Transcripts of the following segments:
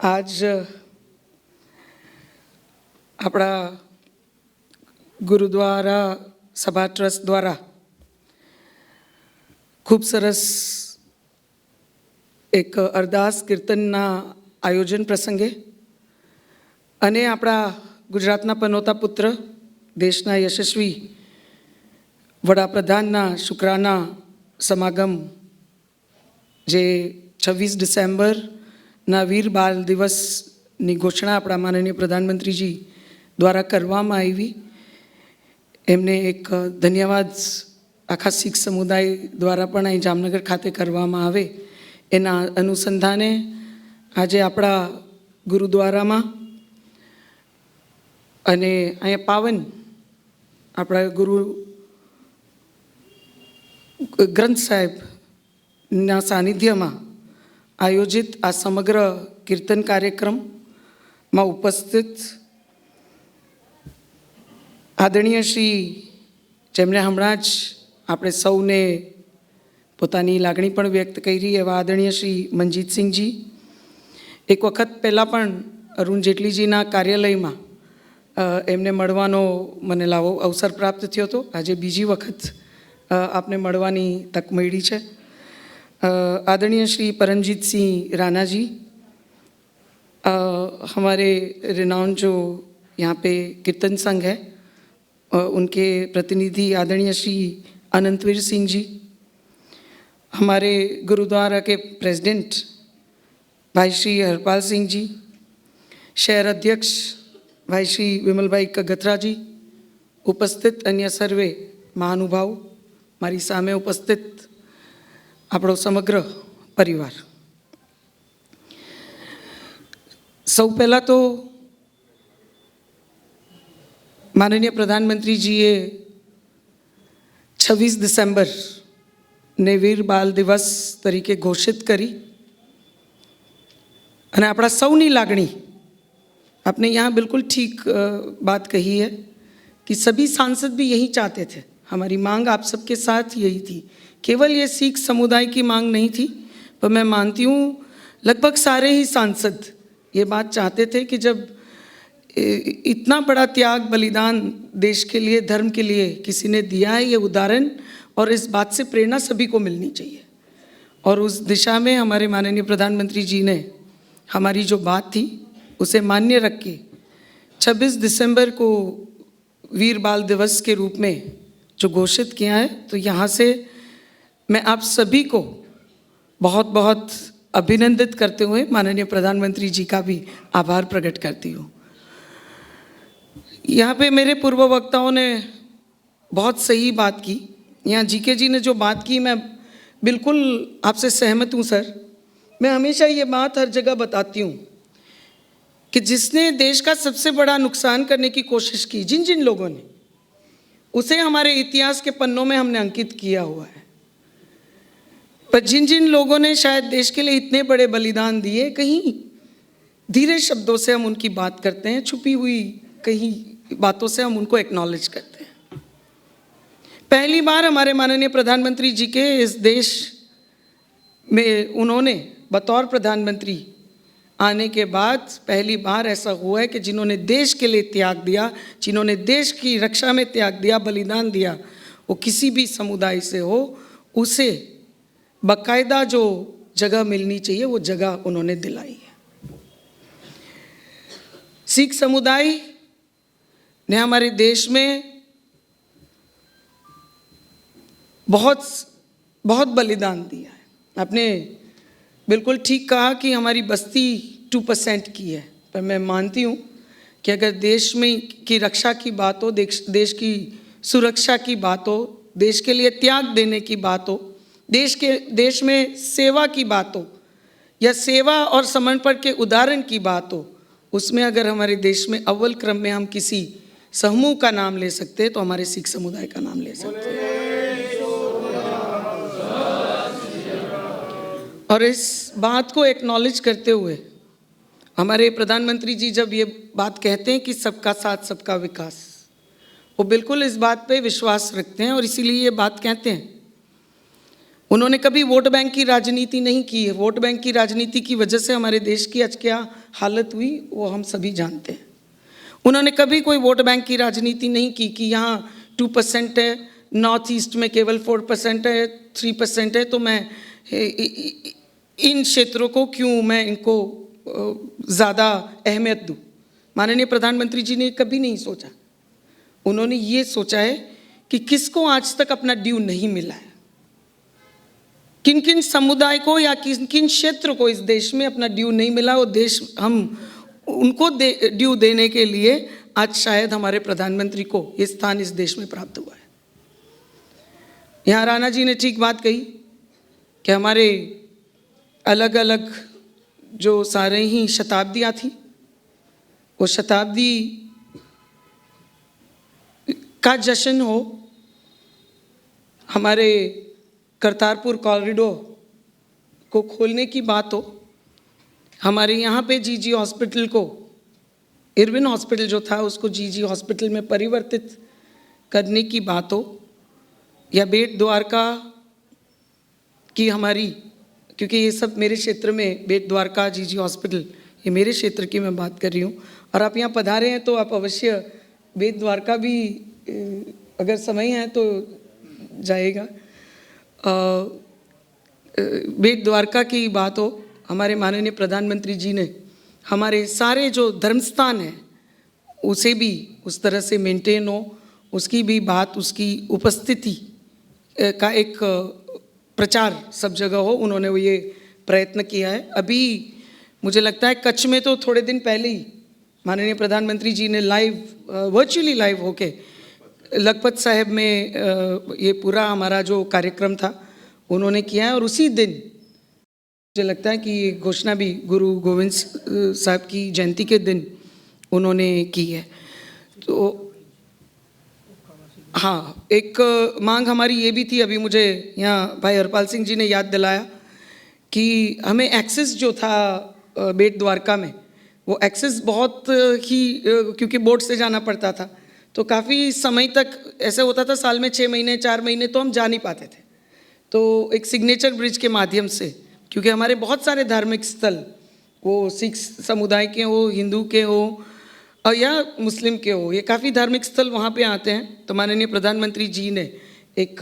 आज આપણા ગુરુદ્વારા સભા ટ્રસ્ટ દ્વારા ખૂબ સરસ એક અરદાસ કીર્તનના આયોજન પ્રસંગે અને આપણા ગુજરાતના પનોતા પુત્ર દેશના યશસ્વી વડાપ્રધાનના શુક્રાના સમાગમ જે 26 ડિસેમ્બરના વીર બાલ દિવસની ઘોષણા આપણા માનનીય પ્રધાનમંત્રીજી દ્વારા કરવામાં આવી. એમને એક ધન્યવાદ આખા શીખ સમુદાય દ્વારા પણ અહીં જામનગર ખાતે કરવામાં આવે એના અનુસંધાને આજે આપણા ગુરુદ્વારામાં અને અહીંયા પાવન આપણા ગુરુ ગ્રંથ સાહેબના સાનિધ્યમાં આયોજિત આ સમગ્ર કીર્તન કાર્યક્રમમાં ઉપસ્થિત આદરણીય શ્રી જેમણે હમણાં જ આપણે સૌને પોતાની લાગણી પણ વ્યક્ત કરી એવા આદરણીય શ્રી મનજીતસિંહજી, એક વખત પહેલાં પણ અરુણ જેટલીજીના કાર્યાલયમાં એમને મળવાનો મને લાવો અવસર પ્રાપ્ત થયો હતો. આજે બીજી વખત આપને મળવાની તક મળી છે. आदरणीय श्री परमजीत सिंह राणा जी, हमारे रिनाउंड जो यहाँ पे कीर्तन संघ है उनके प्रतिनिधि आदरणीय श्री अनंतवीर सिंह जी, हमारे गुरुद्वारा के प्रेसिडेंट भाई श्री हरपाल सिंह जी, शहर अध्यक्ष भाई श्री विमल भाई कगथरा जी, उपस्थित अन्य सर्वे महानुभाव, मारी सामे उपस्थित આપણો સમગ્ર પરિવાર. સૌ પહેલાં તો માનનીય પ્રધાનમંત્રીજીએ 26 ડિસેમ્બરને વીર બાલ દિવસ તરીકે ઘોષિત કરી અને આપણા સૌની લાગણી, आपने यहाँ बिल्कुल ठीक बात कही है कि सभी सांसद भी यही चाहते थे. हमारी मांग आप सबके साथ यही थी. केवल ये सिख समुदाय की मांग नहीं थी, पर मैं मानती हूँ लगभग सारे ही सांसद ये बात चाहते थे कि जब इतना बड़ा त्याग बलिदान देश के लिए, धर्म के लिए किसी ने दिया है, ये उदाहरण और इस बात से प्रेरणा सभी को मिलनी चाहिए. और उस दिशा में हमारे माननीय प्रधानमंत्री जी ने हमारी जो बात थी उसे मान्य रख के 26 दिसंबर को वीर बाल दिवस के रूप में जो घोषित किया है, तो यहाँ से मैं आप सभी को बहुत बहुत अभिनंदित करते हुए माननीय प्रधानमंत्री जी का भी आभार प्रकट करती हूँ. यहाँ पे मेरे पूर्व वक्ताओं ने बहुत सही बात की. यहाँ जीके जी ने जो बात की मैं बिल्कुल आपसे सहमत हूँ सर. मैं हमेशा ये बात हर जगह बताती हूँ कि जिसने देश का सबसे बड़ा नुकसान करने की कोशिश की, जिन जिन लोगों ने, उसे हमारे इतिहास के पन्नों में हमने अंकित किया हुआ है. पर जिन जिन लोगों ने शायद देश के लिए इतने बड़े बलिदान दिए, कहीं धीरे शब्दों से हम उनकी बात करते हैं, छुपी हुई कहीं बातों से हम उनको एक्नॉलेज करते हैं. पहली बार हमारे माननीय प्रधानमंत्री जी के इस देश में उन्होंने बतौर प्रधानमंत्री आने के बाद पहली बार ऐसा हुआ है कि जिन्होंने देश के लिए त्याग दिया, जिन्होंने देश की रक्षा में त्याग दिया, बलिदान दिया, वो किसी भी समुदाय से हो, उसे बाकायदा जो जगह मिलनी चाहिए वो जगह उन्होंने दिलाई है. सिख समुदाय ने हमारे देश में बहुत बहुत बलिदान दिया है. आपने बिल्कुल ठीक कहा कि हमारी बस्ती 2% की है, पर मैं मानती हूँ कि अगर देश में की रक्षा की बात हो, देश की सुरक्षा की बात हो, देश के लिए त्याग देने की बात हो, देश में सेवा की बात हो या सेवा और समर्पण के उदाहरण की बात हो, उसमें अगर हमारे देश में अव्वल क्रम में हम किसी समूह का नाम ले सकते हैं तो हमारे सिख समुदाय का नाम ले सकते हैं. और इस बात को एक्नॉलेज करते हुए हमारे प्रधानमंत्री जी जब ये बात कहते हैं कि सबका साथ सबका विकास, वो बिल्कुल इस बात पे विश्वास रखते हैं और इसीलिए ये बात कहते हैं. उन्होंने कभी वोट बैंक की राजनीति नहीं की है। वोट बैंक की राजनीति की वजह से हमारे देश की आज क्या हालत हुई वो हम सभी जानते हैं। उन्होंने कभी कोई वोट बैंक की राजनीति नहीं की कि यहाँ 2% है, नॉर्थ ईस्ट में केवल 4% है, 3% है, तो मैं इन क्षेत्रों को क्यों मैं इनको ज़्यादा अहमियत दूँ। माननीय प्रधानमंत्री जी ने कभी नहीं सोचा। उन्होंने ये सोचा है कि किसको आज तक अपना ड्यू नहीं मिला है, किन किन समुदाय को या किन किन क्षेत्र को इस देश में अपना ड्यू नहीं मिला, वो देश हम उनको ड्यू देने के लिए आज शायद हमारे प्रधानमंत्री को ये स्थान इस देश में प्राप्त हुआ है। यहाँ राणा जी ने ठीक बात कही कि हमारे अलग अलग जो सारे ही शताब्दियाँ थी, वो शताब्दी का जश्न हो, हमारे करतारपुर कॉरिडोर को खोलने की बात हो, हमारे यहाँ पे जीजी हॉस्पिटल को, इरविन हॉस्पिटल जो था उसको जीजी हॉस्पिटल में परिवर्तित करने की बात हो, या बेट द्वारका की हमारी, क्योंकि ये सब मेरे क्षेत्र में, बेट द्वारका जीजी हॉस्पिटल ये मेरे क्षेत्र की मैं बात कर रही हूँ। और आप यहाँ पधारे हैं तो आप अवश्य बेट द्वारका भी अगर समय है तो जाएगा। बेट द्वारका की बात हो, हमारे माननीय प्रधानमंत्री जी ने हमारे सारे जो धर्मस्थान हैं उसे भी उस तरह से मेंटेन हो, उसकी भी बात, उसकी उपस्थिति का एक प्रचार सब जगह हो, उन्होंने वो ये प्रयत्न किया है। अभी मुझे लगता है कच्छ में तो थोड़े दिन पहले ही माननीय प्रधानमंत्री जी ने लाइव वर्चुअली लाइव होके लखपत साहिब में ये पूरा हमारा जो कार्यक्रम था उन्होंने किया है। और उसी दिन मुझे लगता है कि ये घोषणा भी गुरु गोविंद साहब की जयंती के दिन उन्होंने की है। तो हाँ, एक मांग हमारी ये भी थी, अभी मुझे यहाँ भाई हरपाल सिंह जी ने याद दिलाया कि हमें एक्सेस जो था बेट द्वारका में, वो एक्सेस बहुत ही क्योंकि बोट से जाना पड़ता था तो काफ़ी समय तक ऐसे होता था, साल में 6 महीने 4 महीने तो हम जा नहीं पाते थे। तो एक सिग्नेचर ब्रिज के माध्यम से, क्योंकि हमारे बहुत सारे धार्मिक स्थल, वो सिख समुदाय के हो, हिंदू के हो या मुस्लिम के हो, ये काफ़ी धार्मिक स्थल वहाँ पे आते हैं। तो माननीय प्रधानमंत्री जी ने एक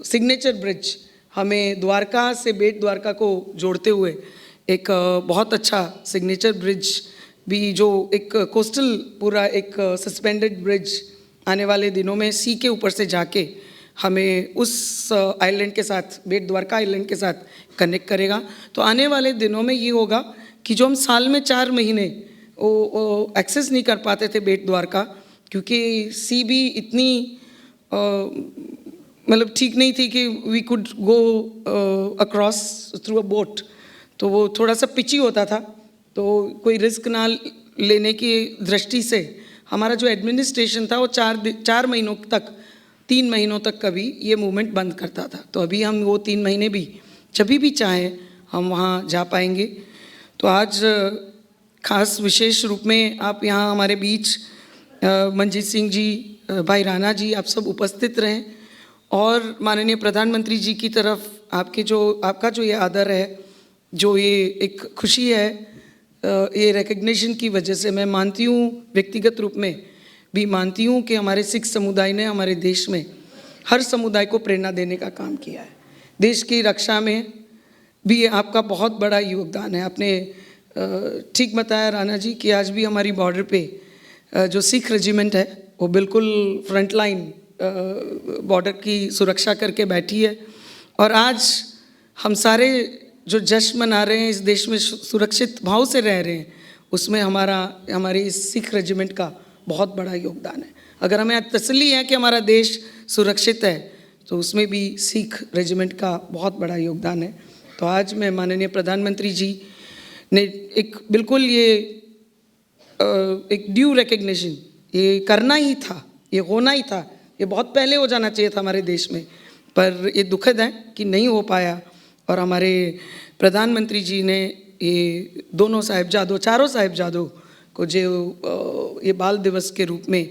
सिग्नेचर ब्रिज हमें द्वारका से बेट द्वारका को जोड़ते हुए एक बहुत अच्छा सिग्नेचर ब्रिज भी, जो एक कोस्टल पूरा एक सस्पेंडेड ब्रिज आने वाले दिनों में सी के ऊपर से जाके हमें उस आइलैंड के साथ, बेट द्वारका आइलैंड के साथ कनेक्ट करेगा। तो आने वाले दिनों में ये होगा कि जो हम साल में 4 महीने वो एक्सेस नहीं कर पाते थे बेट द्वारका, क्योंकि सी भी इतनी मतलब ठीक नहीं थी कि we could go across through a boat, तो वो थोड़ा सा पिची होता था, तो कोई रिस्क ना लेने की दृष्टि से हमारा जो एडमिनिस्ट्रेशन था वो 4 महीनों तक, 3 महीनों तक कभी ये मूवमेंट बंद करता था। तो अभी हम वो 3 महीने भी जब भी चाहें हम वहाँ जा पाएंगे। तो आज खास विशेष रूप में आप यहाँ हमारे बीच मंजीत सिंह जी, भाई राणा जी, आप सब उपस्थित रहें और माननीय प्रधानमंत्री जी की तरफ आपका जो ये आदर है, जो ये एक खुशी है, ये रिकग्निशन की वजह से मैं मानती हूँ, व्यक्तिगत रूप में भी मानती हूँ कि हमारे सिख समुदाय ने हमारे देश में हर समुदाय को प्रेरणा देने का काम किया है। देश की रक्षा में भी आपका बहुत बड़ा योगदान है। आपने ठीक बताया राणा जी कि आज भी हमारी बॉर्डर पे जो सिख रेजिमेंट है वो बिल्कुल फ्रंट लाइन बॉर्डर की सुरक्षा करके बैठी है। और आज हम सारे जो जश्न मना रहे हैं, इस देश में सुरक्षित भाव से रह रहे हैं, उसमें हमारे इस सिख रेजिमेंट का बहुत बड़ा योगदान है। अगर हमें तसल्ली है कि हमारा देश सुरक्षित है तो उसमें भी सिख रेजिमेंट का बहुत बड़ा योगदान है। तो आज मैं माननीय प्रधानमंत्री जी ने एक बिल्कुल ये एक ड्यू रिकग्निशन ये करना ही था, ये होना ही था, ये बहुत पहले हो जाना चाहिए था हमारे देश में, पर ये दुखद है कि नहीं हो पाया। और हमारे प्रधानमंत्री जी ने ये दोनों साहिबजादों, चारों साहिबजादों को जो ये बाल दिवस के रूप में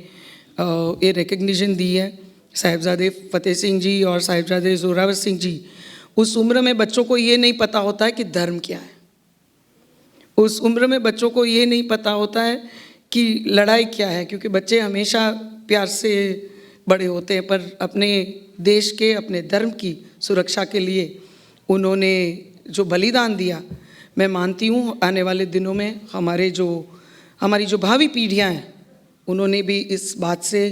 ये रिकग्निशन दी है, साहिबजादे फतेह सिंह जी और साहिबजादे जोरावर सिंह जी, उस उम्र में बच्चों को ये नहीं पता होता है कि धर्म क्या है। उस उम्र में बच्चों को ये नहीं पता होता है कि लड़ाई क्या है, क्योंकि बच्चे हमेशा प्यार से बड़े होते हैं, पर अपने देश के, अपने धर्म की सुरक्षा के लिए उन्होंने जो बलिदान दिया, मैं मानती हूँ आने वाले दिनों में हमारी जो भावी पीढ़ियाँ हैं, उन्होंने भी इस बात से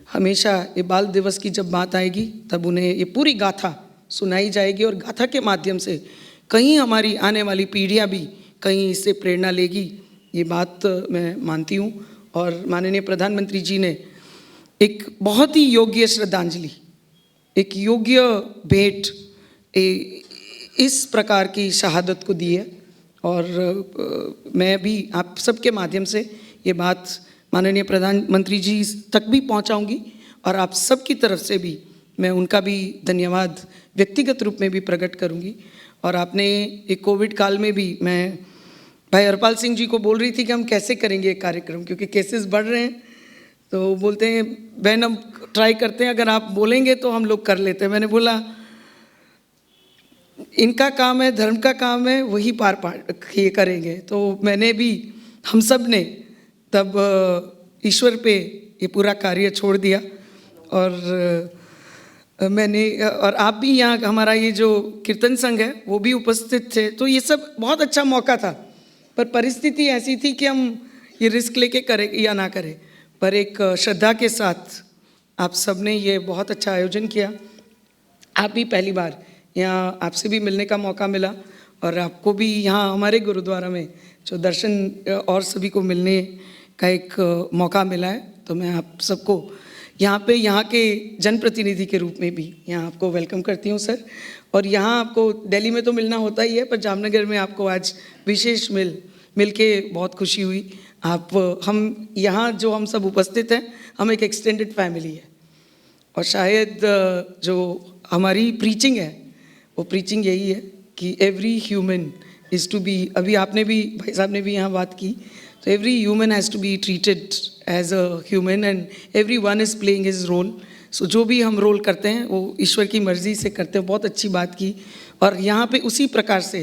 हमेशा, ये बाल दिवस की जब बात आएगी तब उन्हें ये पूरी गाथा सुनाई जाएगी, और गाथा के माध्यम से कहीं हमारी आने वाली पीढ़ियाँ भी कहीं इससे प्रेरणा लेगी, ये बात मैं मानती हूँ। और माननीय प्रधानमंत्री जी ने एक बहुत ही योग्य श्रद्धांजलि, एक योग्य भेंट इस प्रकार की शहादत को दी है, और मैं भी आप सबके माध्यम से ये बात माननीय प्रधानमंत्री जी तक भी पहुंचाऊंगी, और आप सबकी तरफ से भी मैं उनका भी धन्यवाद व्यक्तिगत रूप में भी प्रकट करूंगी। और आपने एक कोविड काल में भी, मैं भाई हरपाल सिंह जी को बोल रही थी कि हम कैसे करेंगे एक कार्यक्रम, क्योंकि केसेस बढ़ रहे हैं, तो बोलते हैं बहन हम ट्राई करते हैं, अगर आप बोलेंगे तो हम लोग कर लेते हैं। मैंने बोला इनका काम है, धर्म का काम है, वही ये करेंगे। तो मैंने भी, हम सब ने तब ईश्वर पे ये पूरा कार्य छोड़ दिया, और और आप भी यहाँ, हमारा ये जो कीर्तन संघ है वो भी उपस्थित थे, तो ये सब बहुत अच्छा मौका था, पर परिस्थिति ऐसी थी कि हम ये रिस्क लेके करें या ना करें, पर एक श्रद्धा के साथ आप सब ने ये बहुत अच्छा आयोजन किया। आप भी पहली बार यहाँ, आपसे भी मिलने का मौका मिला, और आपको भी यहाँ हमारे गुरुद्वारा में जो दर्शन और सभी को मिलने का एक मौका मिला है, तो मैं आप सबको यहाँ पे, यहाँ के जनप्रतिनिधि के रूप में भी यहाँ आपको वेलकम करती हूँ सर। और यहाँ आपको दिल्ली में तो मिलना होता ही है, पर जामनगर में आपको आज विशेष मिल के बहुत खुशी हुई। हम यहाँ जो हम सब उपस्थित हैं, हम एक एक्सटेंडेड फैमिली है, और शायद जो हमारी प्रीचिंग है वो प्रीचिंग यही है कि every human is to be, अभी आपने भी, भाई साहब ने भी यहाँ बात की, तो every human has to be treated as a human, and every one is playing his role. So जो भी हम रोल करते हैं वो ईश्वर की मर्ज़ी से करते हैं। बहुत अच्छी बात की। और यहाँ पे उसी प्रकार से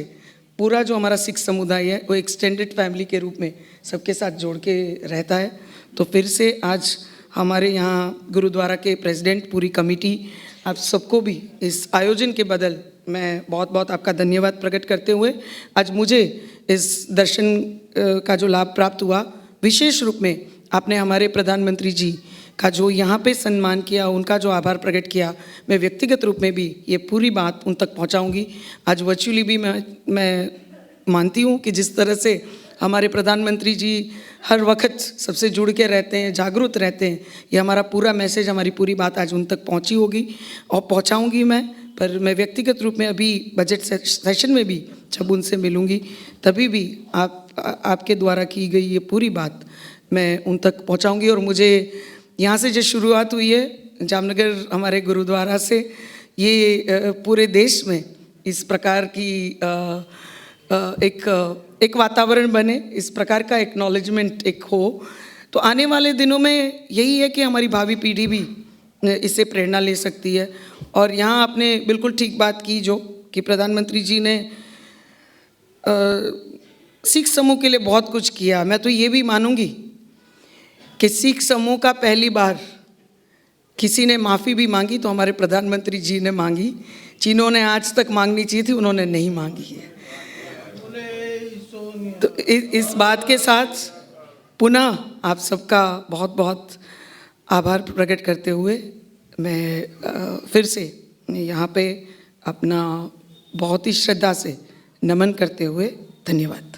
पूरा जो हमारा सिख समुदाय है वो एक्सटेंडेड फैमिली के रूप में सबके साथ जोड़ के रहता है। तो फिर से आज हमारे यहाँ गुरुद्वारा के प्रेसिडेंट, पूरी कमेटी, आप सबको भी इस आयोजन के बदल मैं बहुत बहुत आपका धन्यवाद प्रकट करते हुए, आज मुझे इस दर्शन का जो लाभ प्राप्त हुआ, विशेष रूप में आपने हमारे प्रधानमंत्री जी का जो यहाँ पे सम्मान किया, उनका जो आभार प्रकट किया, मैं व्यक्तिगत रूप में भी ये पूरी बात उन तक पहुँचाऊँगी। आज वर्चुअली भी मैं मानती हूँ कि जिस तरह से हमारे प्रधानमंत्री जी हर वक्त सबसे जुड़ के रहते हैं, जागरूक रहते हैं, ये हमारा पूरा मैसेज, हमारी पूरी बात आज उन तक पहुँची होगी और पहुँचाऊँगी मैं। पर मैं व्यक्तिगत रूप में अभी बजट सेशन में भी जब उनसे मिलूँगी, तभी भी आपके द्वारा की गई ये पूरी बात मैं उन तक पहुँचाऊँगी। और मुझे यहाँ से जो शुरुआत हुई है जामनगर हमारे गुरुद्वारा से, ये पूरे देश में इस प्रकार की एक वातावरण बने, इस प्रकार का एक्नॉलेजमेंट एक हो, तो आने वाले दिनों में यही है कि हमारी भावी पीढ़ी भी इससे प्रेरणा ले सकती है। और यहाँ आपने बिल्कुल ठीक बात की जो कि प्रधानमंत्री जी ने सिख समूह के लिए बहुत कुछ किया। मैं तो ये भी मानूंगी कि सिख समूह का पहली बार किसी ने माफ़ी भी मांगी तो हमारे प्रधानमंत्री जी ने मांगी, जिन्होंने आज तक मांगनी चाहिए थी उन्होंने नहीं मांगी है। तो इस बात के साथ पुनः आप सबका बहुत बहुत आभार प्रकट करते हुए मैं फिर से यहाँ पे अपना बहुत ही श्रद्धा से नमन करते हुए धन्यवाद।